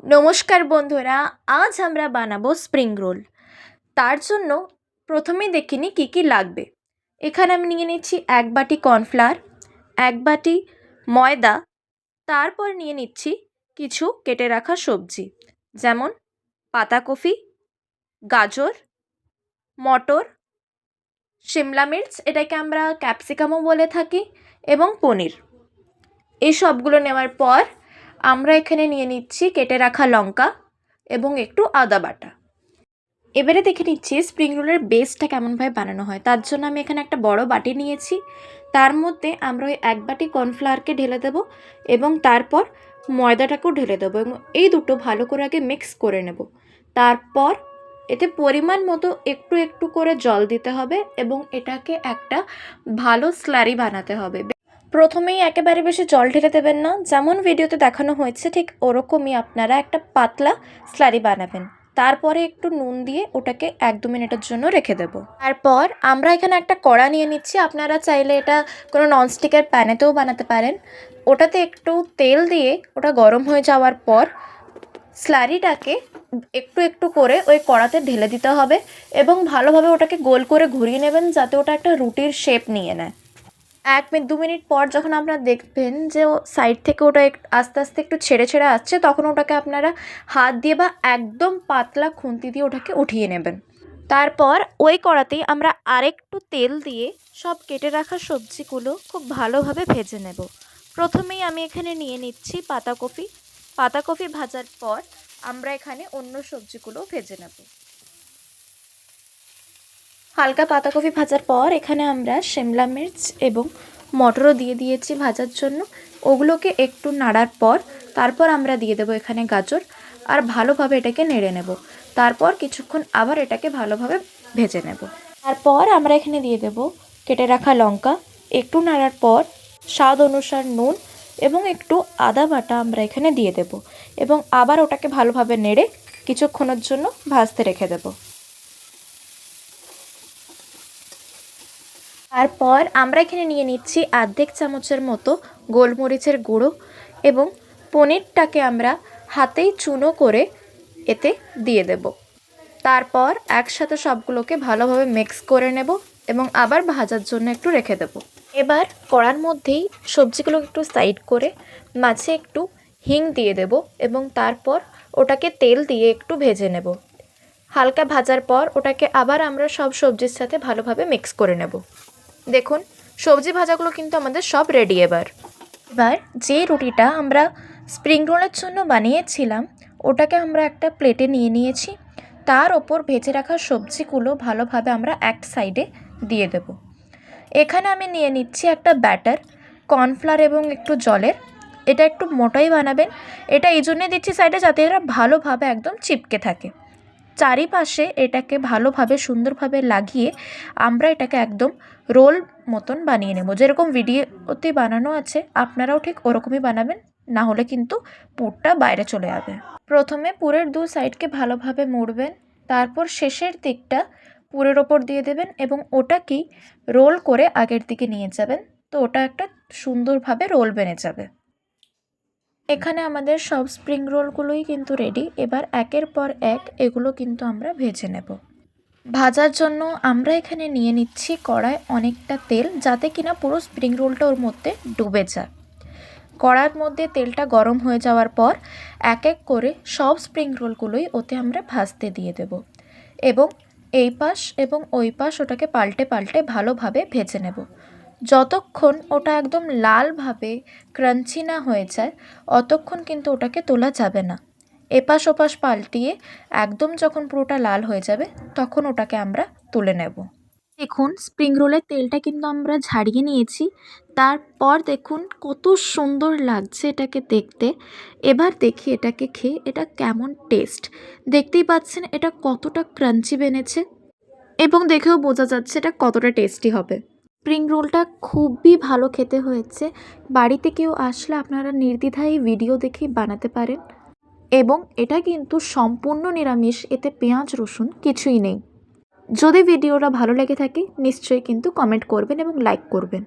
নমস্কার বন্ধুরা, আজ আমরা বানাবো স্প্রিং রোল। তার জন্য প্রথমেই দেখে নিই কী কী লাগবে। এখানে আমি নিয়ে নিচ্ছি 1 বাটি কর্নফ্লাওয়ার, 1 বাটি ময়দা, তারপর নিয়ে নিচ্ছি কিছু কেটে রাখা সবজি, যেমন পাতাকপি, গাজর, মটর, শিমলা মির্চ, এটাকে আমরা ক্যাপসিকামও বলে থাকি, এবং পনির। এই সবগুলো নেওয়ার পর আমরা এখানে নিয়ে নিচ্ছি কেটে রাখা লঙ্কা এবং একটু আদা বাটা। এবারে দেখে নিচ্ছি স্প্রিং রোলের বেসটা কেমনভাবে বানানো হয়। তার জন্য আমি এখানে একটা বড় বাটি নিয়েছি, তার মধ্যে আমরা ওই 1 বাটি কর্নফ্লাওয়ারকে ঢেলে দেবো এবং তারপর ময়দাটাকেও ঢেলে দেবো এবং এই দুটো ভালো করে আগে মিক্স করে নেব। তারপর এতে পরিমাণ মতো একটু একটু করে জল দিতে হবে এবং এটাকে একটা ভালো স্লারি বানাতে হবে। প্রথমেই একেবারে বেশি জল ঢেলে দেবেন না, যেমন ভিডিওতে দেখানো হয়েছে ঠিক ওরকমই আপনারা একটা পাতলা স্লারি বানাবেন। তারপরে একটু নুন দিয়ে ওটাকে 1-2 মিনিটের জন্য রেখে দেবো। তারপর আমরা এখানে একটা কড়া নিয়ে নিচ্ছি। আপনারা চাইলে এটা কোনো ননস্টিকের প্যানেতেও বানাতে পারেন। ওটাতে একটু তেল দিয়ে ওটা গরম হয়ে যাওয়ার পর স্লারিটাকে একটু একটু করে ওই কড়াতে ঢেলে দিতে হবে এবং ভালোভাবে ওটাকে গোল করে ঘুরিয়ে নেবেন যাতে ওটা একটা রুটির শেপ নিয়ে নেয়। 1-2 মিনিট পর যখন আপনারা দেখবেন যে ও সাইড থেকে ওটা আস্তে আস্তে একটু ছেড়ে ছেড়ে আসছে, তখন ওটাকে আপনারা হাত দিয়ে বা একদম পাতলা খুন্তি দিয়ে ওটাকে উঠিয়ে নেবেন। তারপর ওই কড়াতেই আমরা আরেকটু তেল দিয়ে সব কেটে রাখা সবজিগুলো খুব ভালোভাবে ভেজে নেব। প্রথমেই আমি এখানে নিয়ে নিচ্ছি পাতাকপি। পাতাকপি ভাজার পর আমরা এখানে অন্য সবজিগুলো ভেজে নেব। হালকা পাতাকপি ভাজার পর এখানে আমরা শিমলা মির্চ এবং মটরও দিয়ে দিয়েছি ভাজার জন্য। ওগুলোকে একটু নাড়ার পর তারপর আমরা দিয়ে দেবো এখানে গাজর, আর ভালোভাবে এটাকে নেড়ে নেব। তারপর কিছুক্ষণ আবার এটাকে ভালোভাবে ভেজে নেব। তারপর আমরা এখানে দিয়ে দেব কেটে রাখা লঙ্কা, একটু নাড়ার পর স্বাদ অনুসার নুন এবং একটু আদা বাটা আমরা এখানে দিয়ে দেব এবং আবার ওটাকে ভালোভাবে নেড়ে কিছুক্ষণের জন্য ভাজতে রেখে দেব। তারপর আমরা এখানে নিয়ে নিচ্ছি 1/2 চামচের মতো গোলমরিচের গুঁড়ো এবং পনিরটাকে আমরা হাতেই চূর্ণ করে এতে দিয়ে দেব। তারপর একসাথে সবগুলোকে ভালোভাবে মিক্স করে নেব এবং আবার ভাজার জন্য একটু রেখে দেব। এবার কড়ার মধ্যেই সবজিগুলো একটু সাইড করে মাঝে একটু হিং দিয়ে দেব এবং তারপর ওটাকে তেল দিয়ে একটু ভেজে নেব। হালকা ভাজার পর ওটাকে আবার আমরা সব সবজির সাথে ভালোভাবে মিক্স করে নেব। দেখুন, সবজি ভাজাগুলো কিন্তু আমাদের সব রেডি। এবার যে রুটিটা আমরা স্প্রিং রোলের জন্য বানিয়েছিলাম ওটাকে আমরা একটা প্লেটে নিয়ে নিয়েছি। তার ওপর ভেজে রাখা সবজিগুলো ভালোভাবে আমরা এক সাইডে দিয়ে দেব। এখানে আমি নিয়ে নিচ্ছি একটা ব্যাটার, কর্নফ্লাওয়ার এবং একটু জলের। এটা একটু মোটাই বানাবেন। এটা এই জন্যে দিচ্ছি সাইডে যাতে এরা ভালোভাবে একদম চিপকে থাকে। চারিপাশে এটাকে ভালোভাবে সুন্দরভাবে লাগিয়ে আমরা এটাকে একদম রোল মতন বানিয়ে নেব। যেরকম ভিডিওতে বানানো আছে আপনারাও ঠিক ওরকমই বানাবেন, না হলে কিন্তু পুরটা বাইরে চলে যাবে। প্রথমে পুরের 2 সাইডকে ভালোভাবে মুড়বেন, তারপর শেষের দিকটা পুরের ওপর দিয়ে দেবেন এবং ওটাকেই রোল করে আগের দিকে নিয়ে যাবেন। তো ওটা একটা সুন্দরভাবে রোল বেনে যাবে। এখানে আমাদের সব স্প্রিং রোলগুলোই কিন্তু রেডি। এবার একের পর এক এগুলো কিন্তু আমরা ভেজে নেব। ভাজার জন্য আমরা এখানে নিয়ে নিচ্ছি কড়ায় অনেকটা তেল, যাতে কিনা পুরো স্প্রিং রোলটা ওর মধ্যে ডুবে যায়। কড়ার মধ্যে তেলটা গরম হয়ে যাওয়ার পর এক এক করে সব স্প্রিং রোলগুলোই ওতে আমরা ভাজতে দিয়ে দেব এবং এই পাশ এবং ওই পাশ ওটাকে পাল্টে পাল্টে ভালোভাবে ভেজে নেব। যতক্ষণ ওটা একদম লালভাবে ক্রাঞ্চি না হয়ে যায় অতক্ষণ কিন্তু ওটাকে তোলা যাবে না। এপাশ ওপাশ পাল্টিয়ে একদম যখন পুরোটা লাল হয়ে যাবে তখন ওটাকে আমরা তুলে নেব। দেখুন, স্প্রিং রোলের তেলটা কিন্তু আমরা ঝাড়িয়ে নিয়েছি। তারপর দেখুন কত সুন্দর লাগছে এটাকে দেখতে। এবার দেখি এটাকে খেয়ে এটা কেমন টেস্ট। দেখতেই পাচ্ছেন এটা কতটা ক্রাঞ্চি বেনেছে এবং দেখেও বোঝা যাচ্ছে এটা কতটা টেস্টি হবে। স্প্রিং রোলটা খুবই ভালো খেতে হয়েছে। বাড়িতে কেউ আসলে আপনারা নির্দ্বিধায় ভিডিও দেখেই বানাতে পারেন এবং এটা কিন্তু সম্পূর্ণ নিরামিষ, এতে পেঁয়াজ রসুন কিছুই নেই। যদি ভিডিওটা ভালো লেগে থাকে নিশ্চয়ই কিন্তু কমেন্ট করবেন এবং লাইক করবেন।